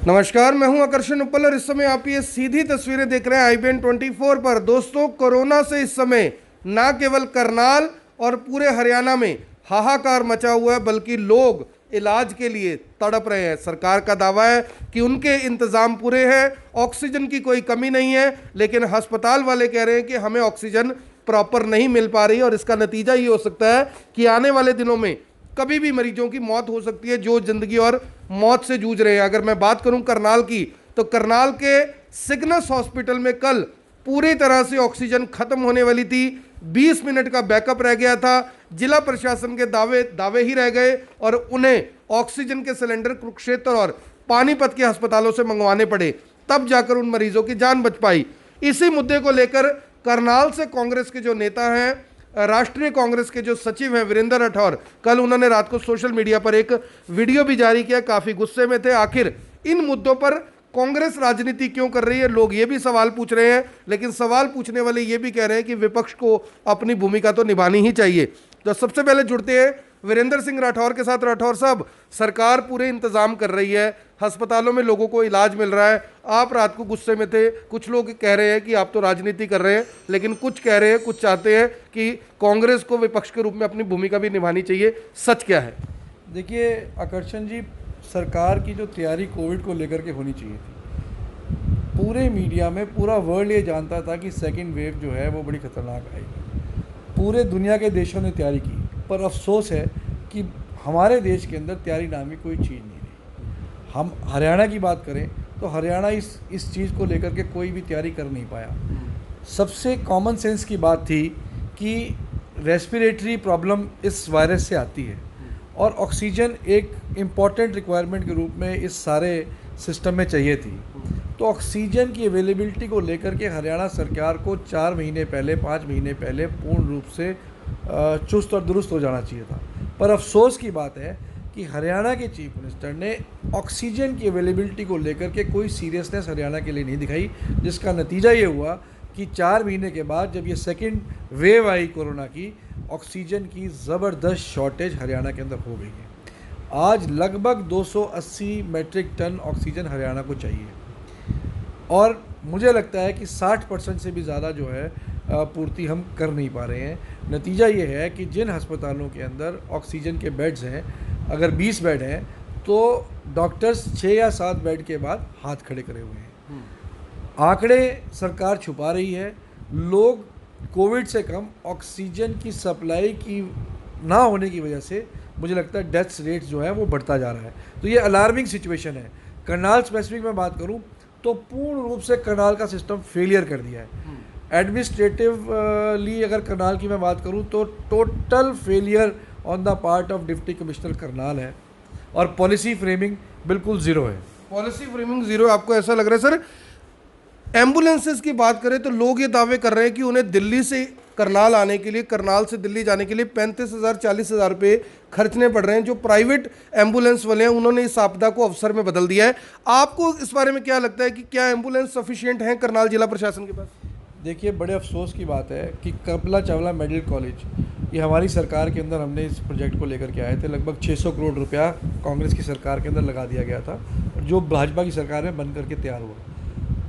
नमस्कार, मैं हूं आकर्षण उपल और इस समय आप ये सीधी तस्वीरें देख रहे हैं IBN 24 पर। दोस्तों, कोरोना से इस समय ना केवल करनाल और पूरे हरियाणा में हाहाकार मचा हुआ है, बल्कि लोग इलाज के लिए तड़प रहे हैं। सरकार का दावा है कि उनके इंतजाम पूरे हैं, ऑक्सीजन की कोई कमी नहीं है, लेकिन अस्पताल वाले कह रहे हैं कि हमें ऑक्सीजन प्रॉपर नहीं मिल पा रही है और इसका नतीजा ये हो सकता है कि आने वाले दिनों में कभी भी मरीजों की मौत हो सकती है जो जिंदगी और मौत से जूझ रहे हैं। अगर मैं बात करूं करनाल की, तो करनाल के सिग्नस हॉस्पिटल में कल पूरी तरह से ऑक्सीजन खत्म होने वाली थी। 20 मिनट का बैकअप रह गया था। जिला प्रशासन के दावे ही रह गए और उन्हें ऑक्सीजन के सिलेंडर कुरुक्षेत्र और पानीपत के अस्पतालों से मंगवाने पड़े, तब जाकर उन मरीजों की जान बच पाई। इसी मुद्दे को लेकर करनाल से कांग्रेस के जो नेता हैं, राष्ट्रीय कांग्रेस के जो सचिव हैं वीरेंद्र राठौर, कल उन्होंने रात को सोशल मीडिया पर एक वीडियो भी जारी किया। काफी गुस्से में थे। आखिर इन मुद्दों पर कांग्रेस राजनीति क्यों कर रही है, लोग ये भी सवाल पूछ रहे हैं। लेकिन सवाल पूछने वाले ये भी कह रहे हैं कि विपक्ष को अपनी भूमिका तो निभानी ही चाहिए। तो सबसे पहले जुड़ते हैं वीरेंद्र सिंह राठौर के साथ। राठौर साहब, सरकार पूरे इंतजाम कर रही है, अस्पतालों में लोगों को इलाज मिल रहा है, आप रात को गुस्से में थे। कुछ लोग कह रहे हैं कि आप तो राजनीति कर रहे हैं, लेकिन कुछ कह रहे हैं, कुछ चाहते हैं कि कांग्रेस को विपक्ष के रूप में अपनी भूमिका भी निभानी चाहिए। सच क्या है? देखिए आकर्षण जी, सरकार की जो तैयारी कोविड को लेकर के होनी चाहिए थी, पूरे मीडिया में पूरा वर्ल्ड ये जानता था कि सेकेंड वेव जो है वो बड़ी ख़तरनाक आएगी। पूरे दुनिया के देशों ने तैयारी की, पर अफसोस है कि हमारे देश के अंदर तैयारी नाम की कोई चीज़ नहीं रही। हम हरियाणा की बात करें तो हरियाणा इस चीज़ को लेकर के कोई भी तैयारी कर नहीं पाया। सबसे कॉमन सेंस की बात थी कि रेस्पिरेटरी प्रॉब्लम इस वायरस से आती है और ऑक्सीजन एक इम्पॉर्टेंट रिक्वायरमेंट के रूप में इस सारे सिस्टम में चाहिए थी। तो ऑक्सीजन की अवेलेबिलिटी को लेकर के हरियाणा सरकार को 4 महीने पहले, 5 महीने पहले पूर्ण रूप से चुस्त और दुरुस्त हो जाना चाहिए था। पर अफसोस की बात है कि हरियाणा के चीफ मिनिस्टर ने ऑक्सीजन की अवेलेबिलिटी को लेकर के कोई सीरियसनेस हरियाणा के लिए नहीं दिखाई, जिसका नतीजा ये हुआ कि 4 महीने के बाद जब ये सेकेंड वेव आई कोरोना की, ऑक्सीजन की ज़बरदस्त शॉर्टेज हरियाणा के अंदर हो गई है। आज लगभग 280 मैट्रिक टन ऑक्सीजन हरियाणा को चाहिए और मुझे लगता है कि 60% से भी ज़्यादा जो है पूर्ति हम कर नहीं पा रहे हैं। नतीजा ये है कि जिन अस्पतालों के अंदर ऑक्सीजन के बेड्स हैं, अगर 20 बेड हैं तो डॉक्टर्स 6 या 7 बेड के बाद हाथ खड़े करे हुए हैं। आंकड़े सरकार छुपा रही है। लोग कोविड से कम ऑक्सीजन की सप्लाई की ना होने की वजह से मुझे लगता है डेथ्स रेट जो है वो बढ़ता जा रहा है। तो ये अलार्मिंग सिचुएशन है। करनाल स्पेसिफिक में बात करूं तो पूर्ण रूप से करनाल का सिस्टम फेलियर कर दिया है। एडमिनिस्ट्रेटिवली अगर करनाल की मैं बात करूं तो total failure on the part of deputy commissioner Karnal है और पॉलिसी फ्रेमिंग बिल्कुल ज़ीरो है। पॉलिसी फ्रेमिंग जीरो, आपको ऐसा लग रहा है? सर, एम्बुलेंसेस की बात करें तो लोग ये दावे कर रहे हैं कि उन्हें दिल्ली से करनाल आने के लिए, करनाल से दिल्ली जाने के लिए 35,000 40,000 रुपये खर्चने पड़ रहे हैं। जो प्राइवेट एम्बुलेंस वाले हैं उन्होंने इस आपदा को अवसर में बदल दिया है। आपको इस बारे में क्या लगता है कि क्या एम्बुलेंस सफिशिएंट हैं करनाल जिला प्रशासन के पास? देखिए, बड़े अफसोस की बात है कि कल्पना चावला मेडिकल कॉलेज, ये हमारी सरकार के अंदर हमने इस प्रोजेक्ट को लेकर के आए थे। लगभग 600 करोड़ रुपया कांग्रेस की सरकार के अंदर लगा दिया गया था, जो भाजपा की सरकार में बन करके तैयार हुआ।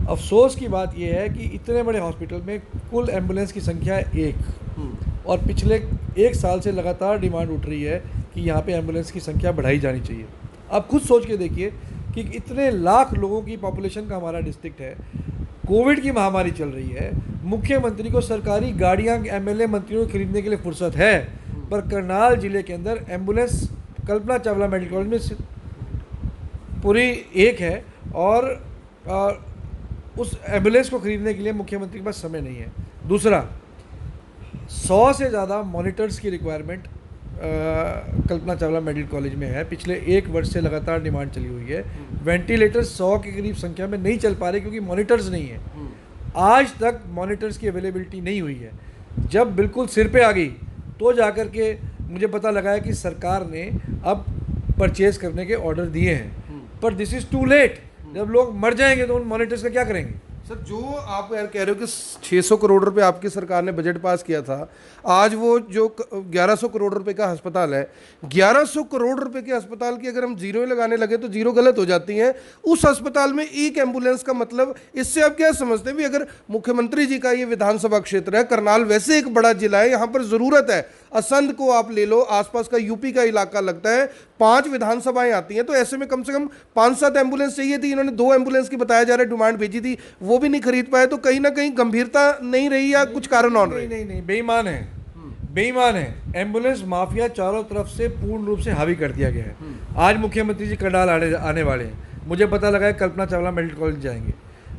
अफसोस की बात यह है कि इतने बड़े हॉस्पिटल में कुल एम्बुलेंस की संख्या 1 और पिछले 1 साल से लगातार डिमांड उठ रही है कि यहाँ पे एम्बुलेंस की संख्या बढ़ाई जानी चाहिए। आप खुद सोच के देखिए कि इतने लाख लोगों की पॉपुलेशन का हमारा डिस्ट्रिक्ट है, कोविड की महामारी चल रही है, मुख्यमंत्री को सरकारी गाड़ियाँ एमएलए मंत्रियों को खरीदने के लिए फुर्सत है, पर करनाल जिले के अंदर ambulance Kalpana Chawla medical college में पूरी 1 है और उस एम्बुलेंस को खरीदने के लिए मुख्यमंत्री के पास समय नहीं है। दूसरा, 100 से ज़्यादा मॉनिटर्स की requirement Kalpana Chawla medical college में है। पिछले 1 वर्ष से लगातार डिमांड चली हुई है। वेंटिलेटर्स 100 के करीब संख्या में नहीं चल पा रहे क्योंकि मॉनिटर्स नहीं है। आज तक मॉनिटर्स की अवेलेबिलिटी नहीं हुई है। जब बिल्कुल सिर पे आ गई तो जाकर के मुझे पता लगा है कि सरकार ने अब परचेज़ करने के ऑर्डर दिए हैं, पर दिस इज़ टू लेट। जब लोग मर जाएंगे तो उन मॉनिटर्स का क्या करेंगे? सर जो आप यार कह रहे हो कि 600 करोड़ रुपए आपकी सरकार ने बजट पास किया था, आज वो जो 1100 करोड़ रुपए का अस्पताल है, 1100 करोड़ रुपए के अस्पताल की अगर हम जीरो लगाने लगे तो जीरो गलत हो जाती हैं। उस अस्पताल में एक एम्बुलेंस का मतलब, इससे आप क्या समझते हैं भी अगर मुख्यमंत्री जी का ये विधानसभा क्षेत्र है, करनाल वैसे एक बड़ा जिला है, यहाँ पर जरूरत है, असंध को आप ले लो, आसपास का यूपी का इलाका लगता है, 5 विधानसभाएं आती हैं, तो ऐसे में कम से कम 5-7 एम्बुलेंस चाहिए थी। इन्होंने 2 एम्बुलेंस की बताया जा रहा है डिमांड भेजी थी, वो भी नहीं खरीद पाए, तो कहीं ना कहीं गंभीरता नहीं रही या कुछ कारण और रहे? नहीं, बेईमान है, बेईमान है। एम्बुलेंस माफिया चारों तरफ से पूर्ण रूप से हावी कर दिया गया है। आज मुख्यमंत्री जी करनाल आने वाले हैं, मुझे पता लगा है कल्पना चावला मेडिकल कॉलेज जाएंगे।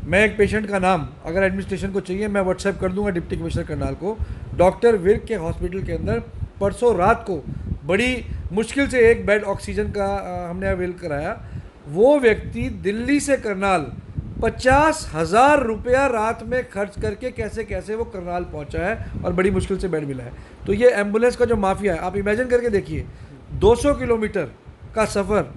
मैं एक पेशेंट का नाम अगर एडमिनिस्ट्रेशन को चाहिए मैं व्हाट्सएप कर दूंगा डिप्टी कमिश्नर करनाल को। डॉक्टर विर्क के हॉस्पिटल के अंदर परसों रात को बड़ी मुश्किल से एक बेड ऑक्सीजन का हमने अवेल कराया। वो व्यक्ति दिल्ली से करनाल 50,000 रुपया रात में खर्च करके कैसे कैसे वो करनाल पहुंचा है और बड़ी मुश्किल से बेड मिला है। तो ये एम्बुलेंस का जो माफिया है, आप इमेजिन करके देखिए, 200 किलोमीटर का सफ़र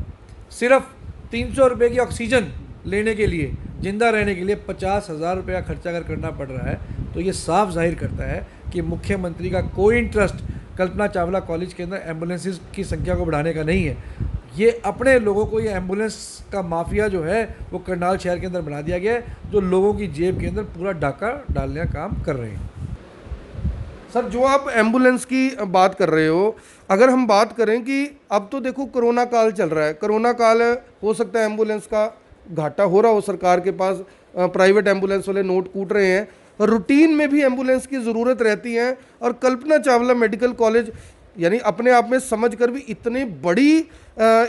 सिर्फ 300 रुपये की ऑक्सीजन लेने के लिए, जिंदा रहने के लिए 50,000 रुपया खर्चा अगर करना पड़ रहा है, तो ये साफ जाहिर करता है कि मुख्यमंत्री का कोई इंटरेस्ट कल्पना चावला कॉलेज के अंदर एम्बुलेंसेस की संख्या को बढ़ाने का नहीं है। ये अपने लोगों को, ये एम्बुलेंस का माफिया जो है वो करनाल शहर के अंदर बना दिया गया है, जो लोगों की जेब के अंदर पूरा डाका डालने का काम कर रहे हैं। सर जो आप एम्बुलेंस की बात कर रहे हो, अगर हम बात करें कि अब तो देखो कोरोना काल चल रहा है, कोरोना काल हो सकता है एम्बुलेंस का घाटा हो रहा हो सरकार के पास, प्राइवेट एम्बुलेंस वाले नोट कूट रहे हैं, रूटीन में भी एम्बुलेंस की ज़रूरत रहती है, और कल्पना चावला मेडिकल कॉलेज यानी अपने आप में समझ कर भी इतने बड़ी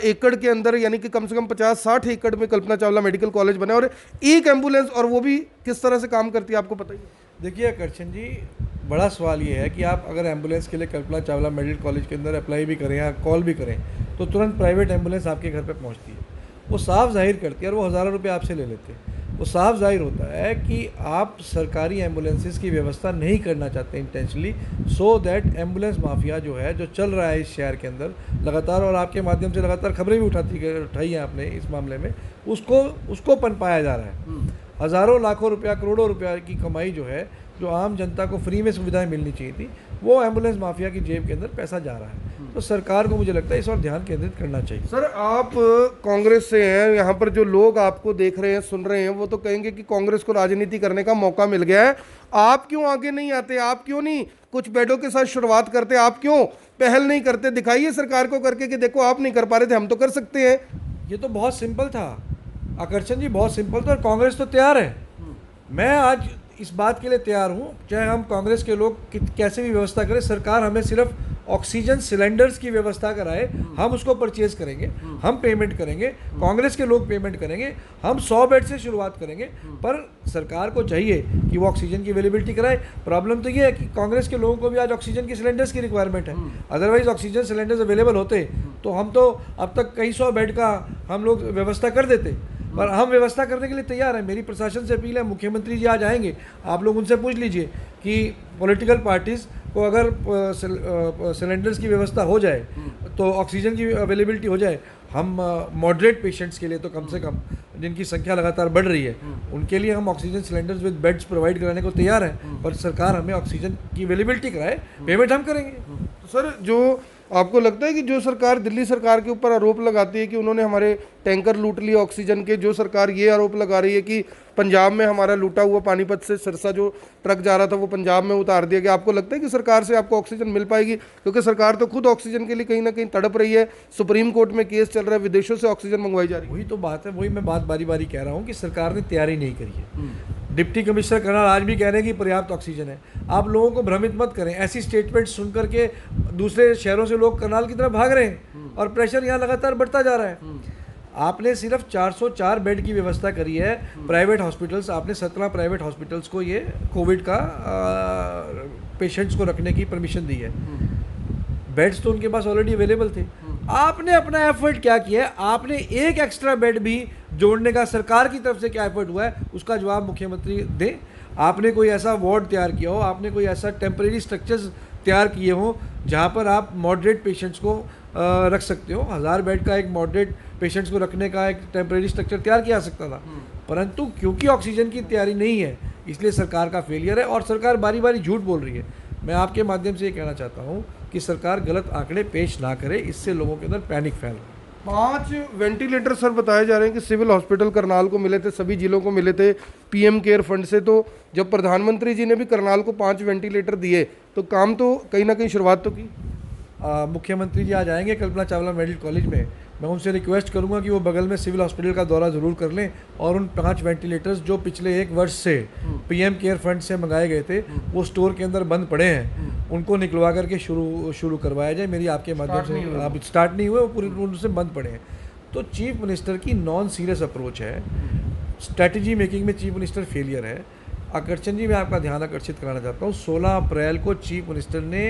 एकड़ के अंदर, यानी कि कम से कम 50-60 एकड़ में कल्पना चावला मेडिकल कॉलेज बना, और एक एम्बुलेंस, और वो भी किस तरह से काम करती है आपको पता ही है। देखिए करशन जी, बड़ा सवाल ये है कि आप अगर एम्बुलेंस के लिए कल्पना चावला मेडिकल कॉलेज के अंदर अप्लाई भी करें या कॉल भी करें, तो तुरंत प्राइवेट एम्बुलेंस आपके घर पर पहुँचती है। वो साफ जाहिर करती है, और वो हज़ारों रुपये आपसे ले लेते हैं। वो साफ जाहिर होता है कि आप सरकारी एम्बुलेंसेस की व्यवस्था नहीं करना चाहते intentionally, so that ambulance mafia जो है, जो चल रहा है इस शहर के अंदर लगातार, और आपके माध्यम से लगातार खबरें भी उठाई हैं आपने इस मामले में, उसको पनपाया जा रहा है। हज़ारों लाखों रुपया, करोड़ों रुपया की कमाई जो है, जो आम जनता को फ्री में सुविधाएं मिलनी चाहिए थी, वो एम्बुलेंस माफिया की जेब के अंदर पैसा जा रहा है। तो सरकार को मुझे लगता है इस और ध्यान केंद्रित करना चाहिए। सर आप कांग्रेस से हैं, यहाँ पर जो लोग आपको देख रहे हैं, सुन रहे हैं, वो तो कहेंगे कि कांग्रेस को राजनीति करने का मौका मिल गया है, आप क्यों आगे नहीं आते, आप क्यों नहीं कुछ बेडों के साथ शुरुआत करते, आप क्यों पहल नहीं करते, दिखाइए सरकार को करके कि देखो आप नहीं कर पा रहे थे, हम तो कर सकते हैं। ये तो बहुत सिंपल था आकर्षण जी, बहुत सिंपल था, और कांग्रेस तो तैयार है। मैं आज इस बात के लिए तैयार हूँ, चाहे हम कांग्रेस के लोग कैसे भी व्यवस्था करें, सरकार हमें सिर्फ ऑक्सीजन सिलेंडर्स की व्यवस्था कराए, हम उसको परचेज करेंगे, हम पेमेंट करेंगे, कांग्रेस के लोग पेमेंट करेंगे, हम 100 बेड से शुरुआत करेंगे, पर सरकार को चाहिए कि वो ऑक्सीजन की अवेलेबिलिटी कराए। प्रॉब्लम तो ये है कि कांग्रेस के लोगों को भी आज ऑक्सीजन की सिलेंडर्स की रिक्वायरमेंट है, अदरवाइज ऑक्सीजन सिलेंडर्स अवेलेबल होते तो हम तो अब तक कई 100 बेड का हम लोग व्यवस्था कर देते, पर हम व्यवस्था करने के लिए तैयार हैं। मेरी प्रशासन से अपील है, मुख्यमंत्री जी आज आएंगे, आप लोग उनसे पूछ लीजिए कि पॉलिटिकल पार्टीज़ को अगर सिलेंडर्स की व्यवस्था हो जाए, तो ऑक्सीजन की अवेलेबिलिटी हो जाए, हम मॉडरेट पेशेंट्स के लिए तो कम से कम, जिनकी संख्या लगातार बढ़ रही है, उनके लिए हम oxygen cylinders with beds provide कराने को तैयार हैं, पर सरकार हमें ऑक्सीजन की अवेलेबिलिटी कराए, पेमेंट हम करेंगे। तो सर जो आपको लगता है कि जो सरकार दिल्ली सरकार के ऊपर आरोप लगाती है कि उन्होंने हमारे टैंकर लूट लिए ऑक्सीजन के, जो सरकार ये आरोप लगा रही है कि पंजाब में हमारा लूटा हुआ पानीपत से सिरसा जो ट्रक जा रहा था वो पंजाब में उतार दिया गया, आपको लगता है कि सरकार से आपको ऑक्सीजन मिल पाएगी? क्योंकि सरकार तो खुद ऑक्सीजन के लिए कहीं ना कहीं तड़प रही है, सुप्रीम कोर्ट में केस चल रहा है, विदेशों से ऑक्सीजन मंगवाई जा रही है। वही तो बात है, वही मैं बात बारी बारी कह रहा हूँ कि सरकार ने तैयारी नहीं करी है। डिप्टी कमिश्नर करनाल आज भी कह रहे हैं कि पर्याप्त ऑक्सीजन है। आप लोगों को भ्रमित मत करें, ऐसी स्टेटमेंट सुन करके दूसरे शहरों से लोग करनाल की तरफ भाग रहे हैं, और प्रेशर यहाँ लगातार बढ़ता जा रहा है। आपने सिर्फ 404 बेड की व्यवस्था करी है प्राइवेट हॉस्पिटल्स, आपने 17 प्राइवेट हॉस्पिटल्स को ये कोविड का पेशेंट्स को रखने की परमिशन दी है। बेड्स तो उनके पास ऑलरेडी अवेलेबल थे। आपने अपना एफर्ट क्या किया है? आपने एक एक्स्ट्रा बेड भी जोड़ने का सरकार की तरफ से क्या एफर्ट हुआ है, उसका जवाब मुख्यमंत्री दें। आपने कोई ऐसा वार्ड तैयार किया हो, आपने कोई ऐसा टेम्परेरी स्ट्रक्चर्स तैयार किए हो जहाँ पर आप मॉडरेट पेशेंट्स को रख सकते हो। 1000 बेड का एक मॉडरेट पेशेंट्स को रखने का एक टेम्परेरी स्ट्रक्चर तैयार किया जा सकता था, परंतु क्योंकि ऑक्सीजन की तैयारी नहीं है इसलिए सरकार का फेलियर है और सरकार बारी बारी झूठ बोल रही है। मैं आपके माध्यम से ये कहना चाहता हूँ कि सरकार गलत आंकड़े पेश ना करे, इससे लोगों के अंदर पैनिक फैल रहा है। 5 वेंटिलेटर सर बताए जा रहे हैं कि सिविल हॉस्पिटल करनाल को मिले थे, सभी जिलों को मिले थे पीएम केयर फंड से। तो जब प्रधानमंत्री जी ने भी करनाल को 5 वेंटिलेटर दिए तो काम तो कहीं ना कहीं शुरुआत तो की। मुख्यमंत्री जी आज आएंगे कल्पना चावला मेडिकल कॉलेज में, मैं उनसे रिक्वेस्ट करूंगा कि वो बगल में सिविल हॉस्पिटल का दौरा ज़रूर कर लें और उन 5 वेंटिलेटर्स जो पिछले 1 वर्ष से पीएम केयर फंड से मंगाए गए थे वो स्टोर के अंदर बंद पड़े हैं, उनको निकलवा करके शुरू करवाया जाए। मेरी आपके माध्यम से, आप स्टार्ट नहीं हुए, वो पूरी रूल से बंद पड़े हैं। तो चीफ मिनिस्टर की नॉन सीरियस अप्रोच है, स्ट्रैटेजी मेकिंग में चीफ मिनिस्टर फेलियर है। आकर्षण जी, मैं आपका ध्यान आकर्षित कराना चाहता हूँ, 16 अप्रैल को चीफ मिनिस्टर ने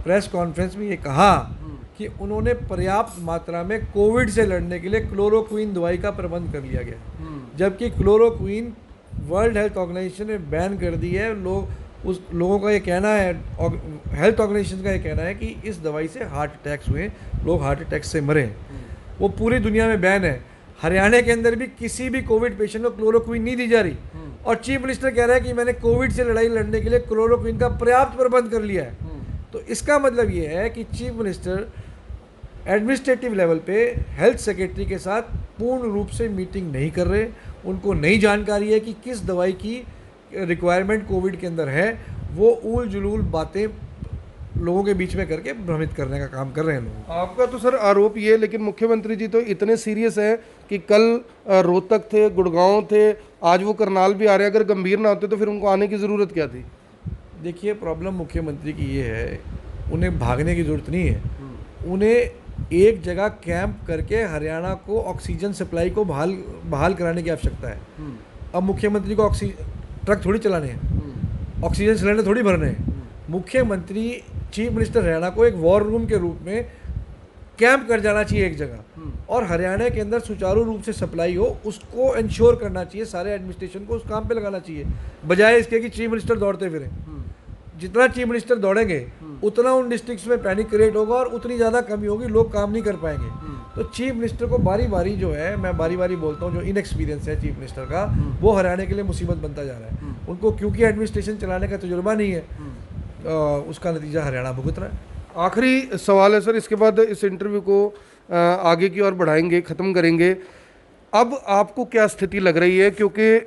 प्रेस कॉन्फ्रेंस में ये कहा कि उन्होंने पर्याप्त मात्रा में कोविड से लड़ने के लिए क्लोरोक्वीन दवाई का प्रबंध कर लिया गया, जबकि क्लोरोक्वीन वर्ल्ड हेल्थ ऑर्गेनाइजेशन ने बैन कर दी है। लोगों का ये कहना है, हेल्थ ऑर्गेनाइजेशन का ये कहना है कि इस दवाई से हार्ट अटैक्स हुए, लोग हार्ट अटैक से मरे, वो पूरी दुनिया में बैन है। हरियाणा के अंदर भी किसी भी कोविड पेशेंट को क्लोरोक्वीन नहीं दी जा रही और चीफ मिनिस्टर कह रहा है कि मैंने कोविड से लड़ाई लड़ने के लिए क्लोरोक्वीन का पर्याप्त प्रबंध कर लिया है। तो इसका मतलब ये है कि चीफ मिनिस्टर एडमिनिस्ट्रेटिव लेवल पे हेल्थ सेक्रेटरी के साथ पूर्ण रूप से मीटिंग नहीं कर रहे, उनको नहीं जानकारी है कि किस दवाई की रिक्वायरमेंट कोविड के अंदर है, वो ऊल जुलूल बातें लोगों के बीच में करके भ्रमित करने का काम कर रहे हैं लोग। आपका तो सर आरोप ये, लेकिन मुख्यमंत्री जी तो इतने सीरियस हैं कि कल रोहतक थे, गुड़गांव थे, आज वो करनाल भी आ रहे हैं। अगर गंभीर ना होते तो फिर उनको आने की ज़रूरत क्या थी? देखिए, प्रॉब्लम मुख्यमंत्री की ये है, उन्हें भागने की ज़रूरत नहीं है, उन्हें एक जगह कैंप करके हरियाणा को ऑक्सीजन सप्लाई को बहाल कराने की आवश्यकता है। अब मुख्यमंत्री को ट्रक थोड़ी चलाने हैं, ऑक्सीजन सिलेंडर थोड़ी भरने हैं। मुख्यमंत्री, चीफ मिनिस्टर हरियाणा को एक वॉर रूम के रूप में कैंप कर जाना चाहिए एक जगह, और हरियाणा के अंदर सुचारू रूप से सप्लाई हो उसको इंश्योर करना चाहिए, सारे एडमिनिस्ट्रेशन को उस काम पे लगाना चाहिए, बजाय इसके कि चीफ मिनिस्टर दौड़ते फिरें। जितना चीफ मिनिस्टर दौड़ेंगे उतना उन डिस्ट्रिक्ट्स में पैनिक क्रिएट होगा और उतनी ज़्यादा कमी होगी, लोग काम नहीं कर पाएंगे। तो चीफ मिनिस्टर को बारी बारी जो है, मैं बारी बारी बोलता हूँ, जो इनएक्सपीरियंस है चीफ मिनिस्टर का, वो हरियाणा के लिए मुसीबत बनता जा रहा है। उनको क्योंकि एडमिनिस्ट्रेशन चलाने का तजुर्बा नहीं है, उसका नतीजा हरियाणा भुगत रहा है। आखिरी सवाल है सर, इसके बाद इस इंटरव्यू को आगे की ओर बढ़ाएंगे, ख़त्म करेंगे। अब आपको क्या स्थिति लग रही है, क्योंकि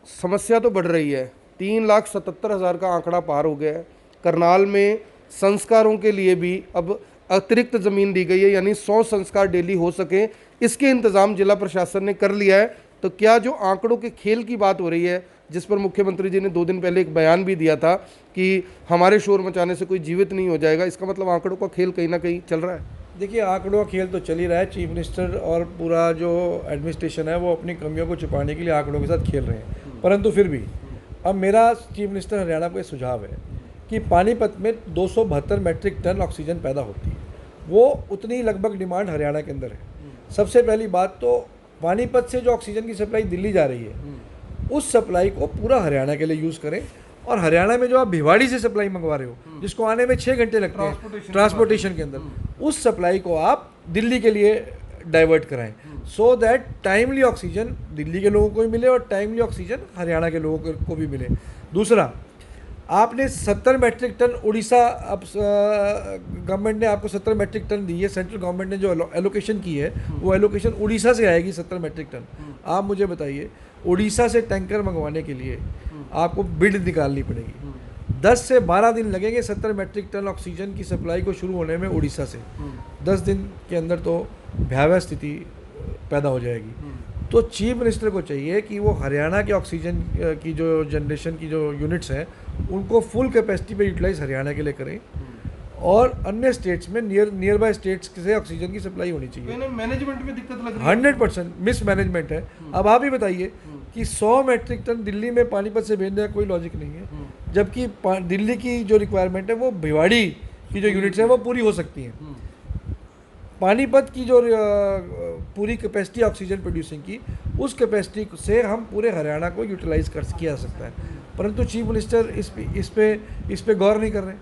समस्या तो बढ़ रही है, 3,77,000 का आंकड़ा पार हो गया है। करनाल में संस्कारों के लिए भी अब अतिरिक्त ज़मीन दी गई है, यानी 100 संस्कार डेली हो सके, इसके इंतज़ाम जिला प्रशासन ने कर लिया है। तो क्या जो आंकड़ों के खेल की बात हो रही है, जिस पर मुख्यमंत्री जी ने 2 दिन पहले एक बयान भी दिया था कि हमारे शोर मचाने से कोई जीवित नहीं हो जाएगा, इसका मतलब आंकड़ों का खेल कहीं ना कहीं चल रहा है? देखिए, आंकड़ों का खेल तो चल ही रहा है। चीफ मिनिस्टर और पूरा जो एडमिनिस्ट्रेशन है वो अपनी कमियों को छुपाने के लिए आंकड़ों के साथ खेल रहे हैं, परंतु फिर भी अब मेरा चीफ मिनिस्टर हरियाणा को ये सुझाव है कि पानीपत में 272 मैट्रिक टन ऑक्सीजन पैदा होती है, वो उतनी लगभग डिमांड हरियाणा के अंदर है। सबसे पहली बात तो पानीपत से जो ऑक्सीजन की सप्लाई दिल्ली जा रही है, उस सप्लाई को पूरा हरियाणा के लिए यूज़ करें, और हरियाणा में जो आप भिवाड़ी से सप्लाई मंगवा रहे हो, जिसको आने में 6 घंटे लगते हैं ट्रांसपोर्टेशन के अंदर, उस सप्लाई को आप दिल्ली के लिए डाइवर्ट कराएं, so that timely oxygen Delhi के लोगों को भी मिले और टाइमली ऑक्सीजन हरियाणा के लोगों को भी मिले। दूसरा, आपने 70 मैट्रिक टन उड़ीसा, अब गवर्नमेंट ने आपको 70 मैट्रिक टन दी है, सेंट्रल गवर्नमेंट ने जो एलोकेशन की है वो एलोकेशन उड़ीसा से आएगी 70 मैट्रिक टन। आप मुझे बताइए, उड़ीसा से टैंकर मंगवाने के लिए आपको बिड निकालनी पड़ेगी, 10 से 12 दिन लगेंगे 70 मैट्रिक टन ऑक्सीजन की सप्लाई को शुरू होने में उड़ीसा से। 10 दिन के अंदर तो भयावह स्थिति पैदा हो जाएगी। तो चीफ मिनिस्टर को चाहिए कि वो हरियाणा के ऑक्सीजन की जो जनरेशन की जो यूनिट्स हैं उनको फुल कैपेसिटी पे यूटिलाइज हरियाणा के लिए करें, और अन्य स्टेट्स में नियर बाय स्टेट्स से ऑक्सीजन की सप्लाई होनी चाहिए। मैनेजमेंट में दिक्कत लग रही है, 100% मिस मैनेजमेंट है। अब आप ही बताइए कि 100 मैट्रिक टन दिल्ली में पानीपत से भेजने का कोई लॉजिक नहीं है, जबकि दिल्ली की जो रिक्वायरमेंट है वो भिवाड़ी की जो यूनिट्स हैं वो पूरी हो सकती हैं। पानीपत की जो पूरी कैपेसिटी ऑक्सीजन प्रोड्यूसिंग की, उस कैपेसिटी से हम पूरे हरियाणा को यूटिलाइज किया जा सकता है, परंतु चीफ मिनिस्टर इस पे गौर नहीं कर रहे,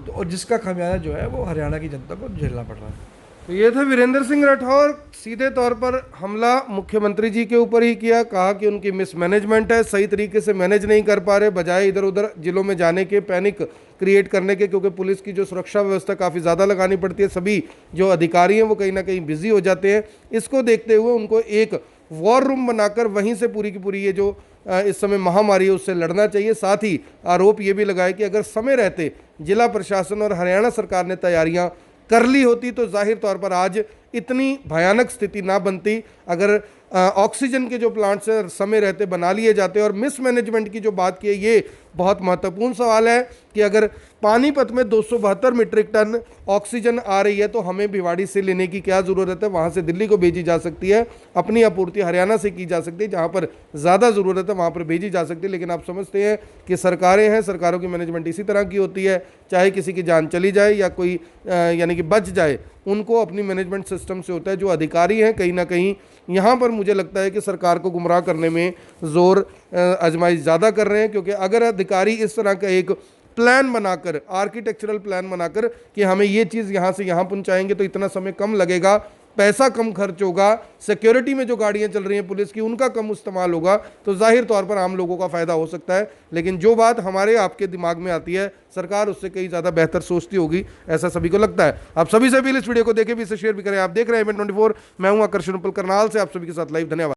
तो और जिसका खामियाजा जो है वो हरियाणा की जनता को झेलना पड़ रहा है। तो ये थे वीरेंद्र सिंह राठौर। सीधे तौर पर हमला मुख्यमंत्री जी के ऊपर ही किया, कहा कि उनकी मिसमैनेजमेंट है, सही तरीके से मैनेज नहीं कर पा रहे, बजाय इधर उधर जिलों में जाने के, पैनिक क्रिएट करने के, क्योंकि पुलिस की जो सुरक्षा व्यवस्था काफ़ी ज़्यादा लगानी पड़ती है, सभी जो अधिकारी हैं वो कहीं ना कहीं बिजी हो जाते हैं। इसको देखते हुए उनको एक वॉर रूम बनाकर वहीं से पूरी की पूरी ये जो इस समय महामारी है उससे लड़ना चाहिए। साथ ही आरोप ये भी लगाए कि अगर समय रहते जिला प्रशासन और हरियाणा सरकार ने तैयारियां कर ली होती तो जाहिर तौर पर आज इतनी भयानक स्थिति ना बनती। अगर ऑक्सीजन के जो प्लांट्स हैं समय रहते बना लिए जाते। और मिसमैनेजमेंट की जो बात की है ये बहुत महत्वपूर्ण सवाल है कि अगर पानीपत में 272 मीट्रिक टन ऑक्सीजन आ रही है तो हमें भिवाड़ी से लेने की क्या ज़रूरत है, वहाँ से दिल्ली को भेजी जा सकती है, अपनी आपूर्ति हरियाणा से की जा सकती है, जहाँ पर ज़्यादा ज़रूरत है वहाँ पर भेजी जा सकती है। लेकिन आप समझते हैं कि सरकारें हैं, सरकारों की मैनेजमेंट इसी तरह की होती है, चाहे किसी की जान चली जाए या कोई यानी कि बच जाए, उनको अपनी मैनेजमेंट सिस्टम से होता है। जो अधिकारी हैं कहीं ना कहीं यहाँ पर मुझे लगता है कि सरकार को गुमराह करने में ज़ोर आजमाइश ज़्यादा कर रहे हैं, क्योंकि अगर अधिकारी इस तरह का एक प्लान बनाकर, आर्किटेक्चरल प्लान बनाकर कि हमें ये चीज़ यहाँ से यहाँ पहुँचाएंगे तो इतना समय कम लगेगा, पैसा कम खर्च होगा, सिक्योरिटी में जो गाड़ियाँ चल रही हैं पुलिस की उनका कम इस्तेमाल होगा, तो जाहिर तौर पर आम लोगों का फ़ायदा हो सकता है। लेकिन जो बात हमारे आपके दिमाग में आती है सरकार उससे कहीं ज़्यादा बेहतर सोचती होगी, ऐसा सभी को लगता है। आप सभी से भी इस वीडियो को देखें भी, इसे शेयर भी करें। आप देख रहे हैं IBN24, मैं हूँ आकर्षण उपल करनाल से आप सभी के साथ लाइव। धन्यवाद।